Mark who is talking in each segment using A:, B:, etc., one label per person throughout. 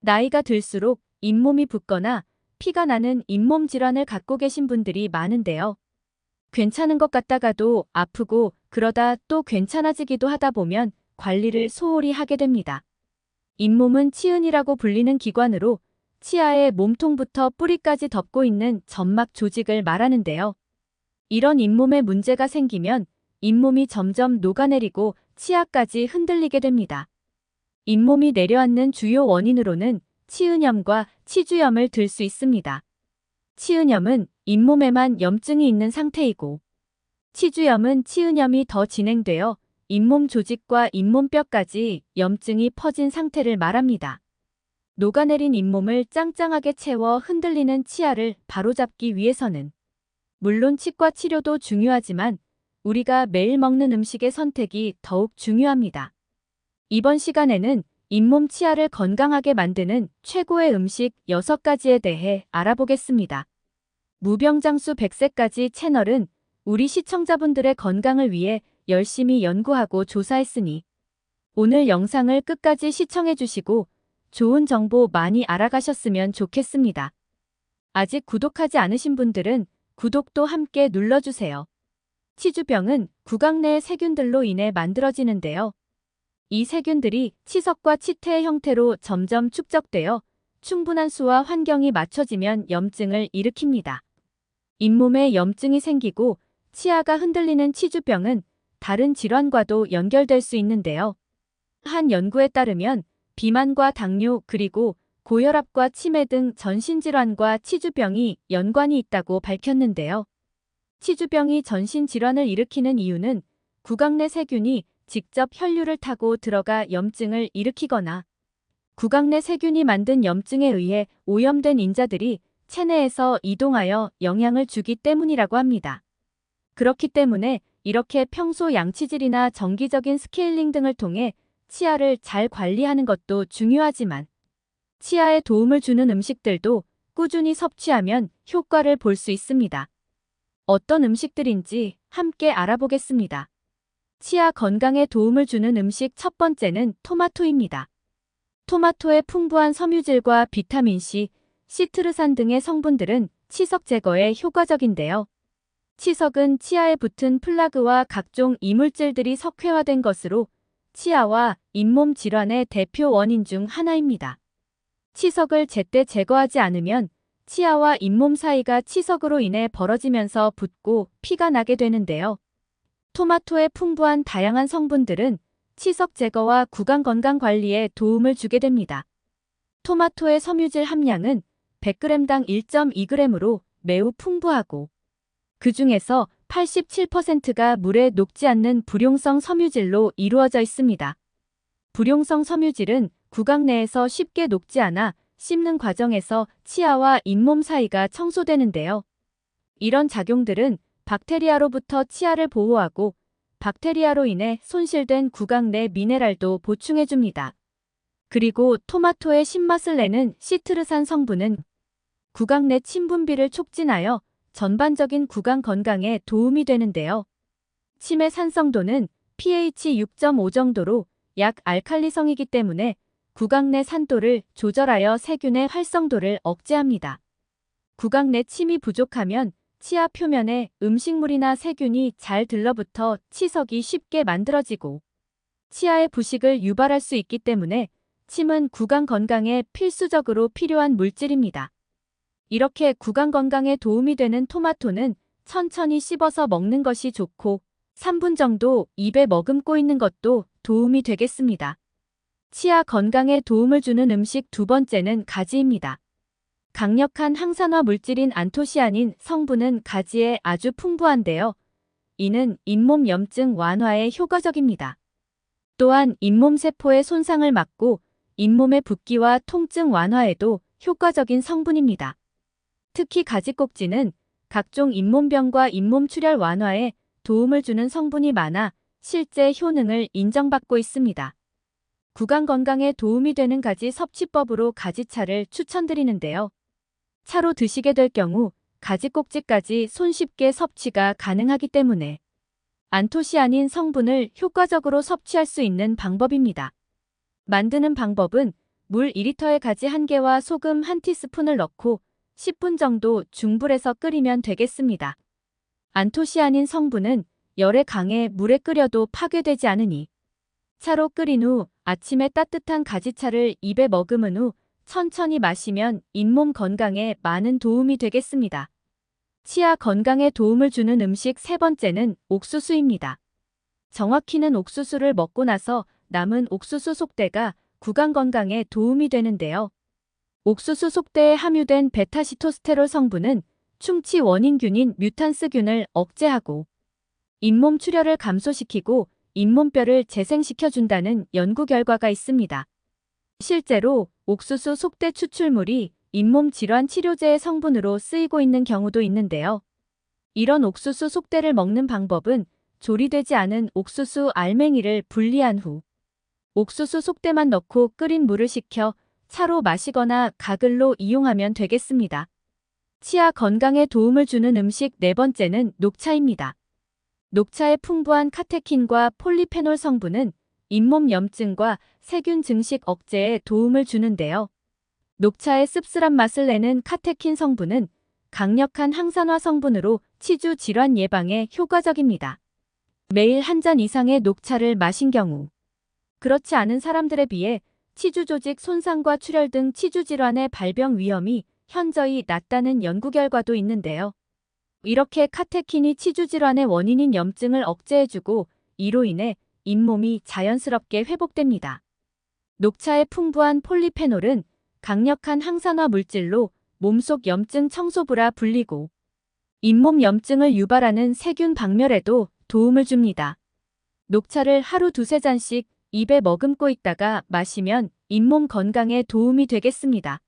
A: 나이가 들수록 잇몸이 붓거나 피가 나는 잇몸 질환을 갖고 계신 분들이 많은데요. 괜찮은 것 같다가도 아프고 그러다 또 괜찮아지기도 하다 보면 관리를 소홀히 하게 됩니다. 잇몸은 치은이라고 불리는 기관으로 치아의 몸통부터 뿌리까지 덮고 있는 점막 조직을 말하는데요. 이런 잇몸에 문제가 생기면 잇몸이 점점 녹아내리고 치아까지 흔들리게 됩니다. 잇몸이 내려앉는 주요 원인으로는 치은염과 치주염을 들 수 있습니다. 치은염은 잇몸에만 염증이 있는 상태이고, 치주염은 치은염이 더 진행되어 잇몸 조직과 잇몸뼈까지 염증이 퍼진 상태를 말합니다. 녹아내린 잇몸을 짱짱하게 채워 흔들리는 치아를 바로잡기 위해서는 물론 치과 치료도 중요하지만 우리가 매일 먹는 음식의 선택이 더욱 중요합니다. 이번 시간에는 잇몸 치아를 건강하게 만드는 최고의 음식 6가지에 대해 알아보겠습니다. 무병장수 100세까지 채널은 우리 시청자분들의 건강을 위해 열심히 연구하고 조사했으니 오늘 영상을 끝까지 시청해주시고 좋은 정보 많이 알아가셨으면 좋겠습니다. 아직 구독하지 않으신 분들은 구독도 함께 눌러주세요. 치주병은 구강 내의 세균들로 인해 만들어지는데요. 이 세균들이 치석과 치태의 형태로 점점 축적되어 충분한 수와 환경이 맞춰지면 염증을 일으킵니다. 잇몸에 염증이 생기고 치아가 흔들리는 치주병은 다른 질환과도 연결될 수 있는데요. 한 연구에 따르면 비만과 당뇨 그리고 고혈압과 치매 등 전신질환과 치주병이 연관이 있다고 밝혔는데요. 치주병이 전신질환을 일으키는 이유는 구강 내 세균이 직접 혈류를 타고 들어가 염증을 일으키거나 구강 내 세균이 만든 염증에 의해 오염된 인자들이 체내에서 이동하여 영향을 주기 때문이라고 합니다. 그렇기 때문에 이렇게 평소 양치질이나 정기적인 스케일링 등을 통해 치아를 잘 관리하는 것도 중요하지만 치아에 도움을 주는 음식들도 꾸준히 섭취하면 효과를 볼 수 있습니다. 어떤 음식들인지 함께 알아보겠습니다. 치아 건강에 도움을 주는 음식 첫 번째는 토마토입니다. 토마토의 풍부한 섬유질과 비타민C, 시트르산 등의 성분들은 치석 제거에 효과적인데요. 치석은 치아에 붙은 플라그와 각종 이물질들이 석회화된 것으로 치아와 잇몸 질환의 대표 원인 중 하나입니다. 치석을 제때 제거하지 않으면 치아와 잇몸 사이가 치석으로 인해 벌어지면서 붓고 피가 나게 되는데요. 토마토의 풍부한 다양한 성분들은 치석 제거와 구강 건강 관리에 도움을 주게 됩니다. 토마토의 섬유질 함량은 100g당 1.2g으로 매우 풍부하고 그 중에서 87%가 물에 녹지 않는 불용성 섬유질로 이루어져 있습니다. 불용성 섬유질은 구강 내에서 쉽게 녹지 않아 씹는 과정에서 치아와 잇몸 사이가 청소되는데요. 이런 작용들은 박테리아로부터 치아를 보호하고 박테리아로 인해 손실된 구강 내 미네랄도 보충해줍니다. 그리고 토마토의 신맛을 내는 시트르산 성분은 구강 내 침분비를 촉진하여 전반적인 구강 건강에 도움이 되는데요. 침의 산성도는 pH 6.5 정도로 약 알칼리성이기 때문에 구강 내 산도를 조절하여 세균의 활성도를 억제합니다. 구강 내 침이 부족하면 치아 표면에 음식물이나 세균이 잘 들러붙어 치석이 쉽게 만들어지고 치아의 부식을 유발할 수 있기 때문에 침은 구강 건강에 필수적으로 필요한 물질입니다. 이렇게 구강 건강에 도움이 되는 토마토는 천천히 씹어서 먹는 것이 좋고 3분 정도 입에 머금고 있는 것도 도움이 되겠습니다. 치아 건강에 도움을 주는 음식 두 번째는 가지입니다. 강력한 항산화 물질인 안토시아닌 성분은 가지에 아주 풍부한데요. 이는 잇몸 염증 완화에 효과적입니다. 또한 잇몸 세포의 손상을 막고 잇몸의 붓기와 통증 완화에도 효과적인 성분입니다. 특히 가지꼭지는 각종 잇몸병과 잇몸 출혈 완화에 도움을 주는 성분이 많아 실제 효능을 인정받고 있습니다. 구강 건강에 도움이 되는 가지 섭취법으로 가지차를 추천드리는데요. 차로 드시게 될 경우 가지꼭지까지 손쉽게 섭취가 가능하기 때문에 안토시아닌 성분을 효과적으로 섭취할 수 있는 방법입니다. 만드는 방법은 물 2리터에 가지 1개와 소금 1티스푼을 넣고 10분 정도 중불에서 끓이면 되겠습니다. 안토시아닌 성분은 열에 강해 물에 끓여도 파괴되지 않으니 차로 끓인 후 아침에 따뜻한 가지차를 입에 머금은 후 천천히 마시면 잇몸 건강에 많은 도움이 되겠습니다. 치아 건강에 도움을 주는 음식 세 번째는 옥수수입니다. 정확히는 옥수수를 먹고 나서 남은 옥수수 속대가 구강 건강에 도움이 되는데요. 옥수수 속대에 함유된 베타시토스테롤 성분은 충치 원인균인 뮤탄스균을 억제하고 잇몸 출혈을 감소시키고 잇몸뼈를 재생시켜준다는 연구 결과가 있습니다. 실제로 옥수수 속대 추출물이 잇몸 질환 치료제의 성분으로 쓰이고 있는 경우도 있는데요. 이런 옥수수 속대를 먹는 방법은 조리되지 않은 옥수수 알맹이를 분리한 후 옥수수 속대만 넣고 끓인 물을 식혀 차로 마시거나 가글로 이용하면 되겠습니다. 치아 건강에 도움을 주는 음식 네 번째는 녹차입니다. 녹차의 풍부한 카테킨과 폴리페놀 성분은 잇몸 염증과 세균 증식 억제에 도움을 주는데요. 녹차의 씁쓸한 맛을 내는 카테킨 성분은 강력한 항산화 성분으로 치주 질환 예방에 효과적입니다. 매일 한 잔 이상의 녹차를 마신 경우 그렇지 않은 사람들에 비해 치주 조직 손상과 출혈 등 치주 질환의 발병 위험이 현저히 낮다는 연구 결과도 있는데요. 이렇게 카테킨이 치주 질환의 원인인 염증을 억제해주고 이로 인해 잇몸이 자연스럽게 회복됩니다. 녹차의 풍부한 폴리페놀은 강력한 항산화 물질로 몸속 염증 청소부라 불리고 잇몸 염증을 유발하는 세균 박멸에도 도움을 줍니다. 녹차를 하루 2~3잔씩 입에 머금고 있다가 마시면 잇몸 건강에 도움이 되겠습니다.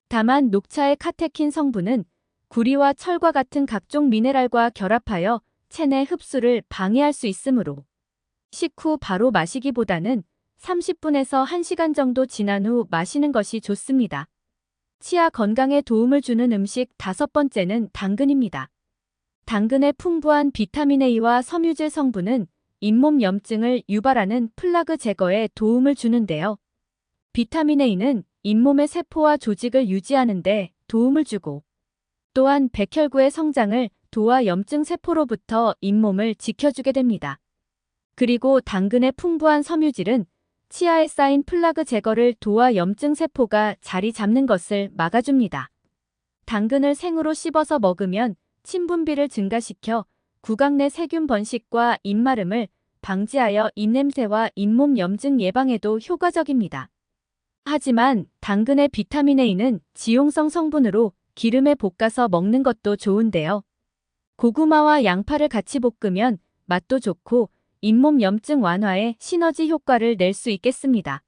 A: 다만 녹차의 카테킨 성분은 구리와 철과 같은 각종 미네랄과 결합하여 체내 흡수를 방해할 수 있으므로 식후 바로 마시기보다는 30분에서 1시간 정도 지난 후 마시는 것이 좋습니다. 치아 건강에 도움을 주는 음식 다섯 번째는 당근입니다. 당근의 풍부한 비타민 A와 섬유질 성분은 잇몸 염증을 유발하는 플라그 제거에 도움을 주는데요. 비타민 A는 잇몸의 세포와 조직을 유지하는 데 도움을 주고 또한 백혈구의 성장을 도와 염증 세포로부터 잇몸을 지켜주게 됩니다. 그리고 당근의 풍부한 섬유질은 치아에 쌓인 플라그 제거를 도와 염증 세포가 자리 잡는 것을 막아줍니다. 당근을 생으로 씹어서 먹으면 침분비를 증가시켜 구강 내 세균 번식과 입마름을 방지하여 입냄새와 잇몸 염증 예방에도 효과적입니다. 하지만 당근의 비타민 A는 지용성 성분으로 기름에 볶아서 먹는 것도 좋은데요. 고구마와 양파를 같이 볶으면 맛도 좋고 잇몸 염증 완화에 시너지 효과를 낼 수 있겠습니다.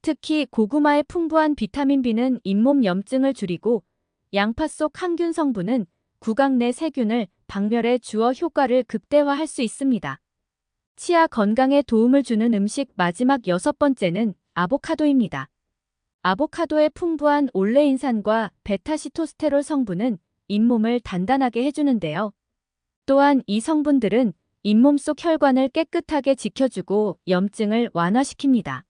A: 특히 고구마의 풍부한 비타민 B는 잇몸 염증을 줄이고 양파 속 항균 성분은 구강 내 세균을 박멸해 주어 효과를 극대화할 수 있습니다. 치아 건강에 도움을 주는 음식 마지막 여섯 번째는 아보카도입니다. 아보카도의 풍부한 올레인산과 베타시토스테롤 성분은 잇몸을 단단하게 해주는데요. 또한 이 성분들은 잇몸 속 혈관을 깨끗하게 지켜주고 염증을 완화시킵니다.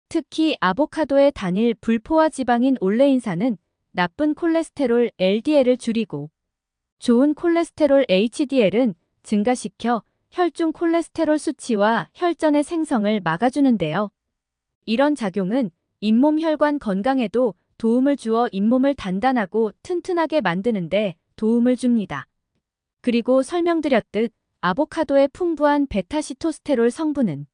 A: 특히 아보카도의 단일 불포화 지방인 올레인산은 나쁜 콜레스테롤 LDL을 줄이고 좋은 콜레스테롤 HDL은 증가시켜 혈중 콜레스테롤 수치와 혈전의 생성을 막아주는데요. 이런 작용은 잇몸 혈관 건강에도 도움을 주어 잇몸을 단단하고 튼튼하게 만드는데 도움을 줍니다. 그리고 설명드렸듯 아보카도의 풍부한 베타시토스테롤 성분은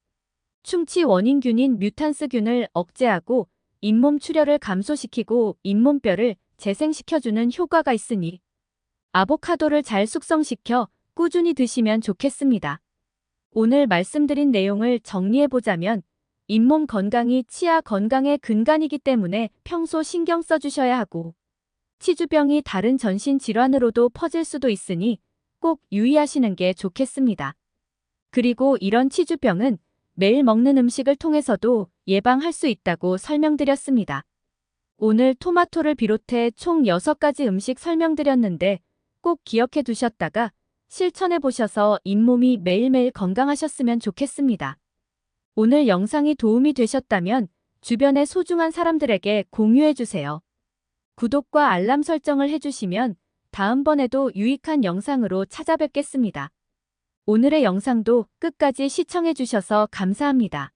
A: 충치 원인균인 뮤탄스균을 억제하고 잇몸 출혈을 감소시키고 잇몸뼈를 재생시켜주는 효과가 있으니 아보카도를 잘 숙성시켜 꾸준히 드시면 좋겠습니다. 오늘 말씀드린 내용을 정리해보자면 잇몸 건강이 치아 건강의 근간이기 때문에 평소 신경 써주셔야 하고 치주병이 다른 전신 질환으로도 퍼질 수도 있으니 꼭 유의하시는 게 좋겠습니다. 그리고 이런 치주병은 매일 먹는 음식을 통해서도 예방할 수 있다고 설명드렸습니다. 오늘 토마토를 비롯해 총 6가지 음식 설명드렸는데 꼭 기억해 두셨다가 실천해 보셔서 잇몸이 매일매일 건강하셨으면 좋겠습니다. 오늘 영상이 도움이 되셨다면 주변의 소중한 사람들에게 공유해주세요. 구독과 알람 설정을 해주시면 다음번에도 유익한 영상으로 찾아뵙겠습니다. 오늘의 영상도 끝까지 시청해주셔서 감사합니다.